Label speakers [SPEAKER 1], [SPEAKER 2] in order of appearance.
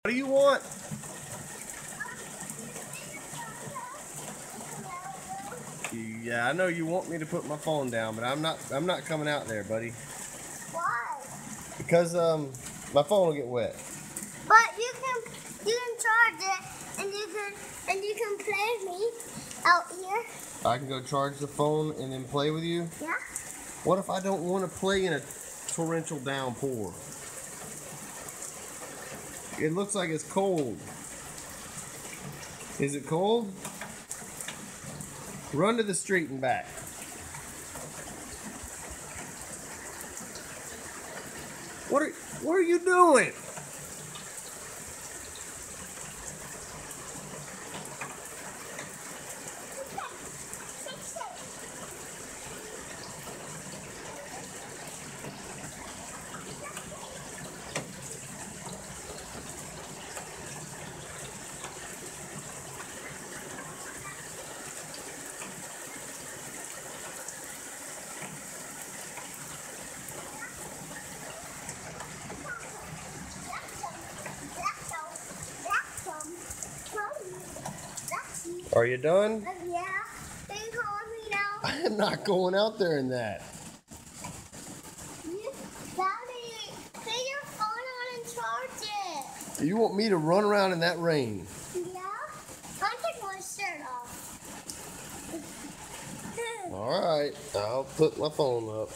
[SPEAKER 1] What do you want? Yeah, I know you want me to put my phone down, but I'm not coming out there, buddy.
[SPEAKER 2] Why?
[SPEAKER 1] Because my phone will get wet.
[SPEAKER 2] But you can charge it and you can play with me out here.
[SPEAKER 1] I can go charge the phone and then play with you?
[SPEAKER 2] Yeah.
[SPEAKER 1] What if I don't want to play in a torrential downpour? It looks like it's cold. Is it cold? Run to the street and back. What are you doing? Are you done?
[SPEAKER 2] Yeah. They called me now.
[SPEAKER 1] I am not going out there in that.
[SPEAKER 2] Daddy, put your phone on and charge it.
[SPEAKER 1] You want me to run around in that rain?
[SPEAKER 2] Yeah? I'll take my shirt off.
[SPEAKER 1] All right, I'll put my phone up.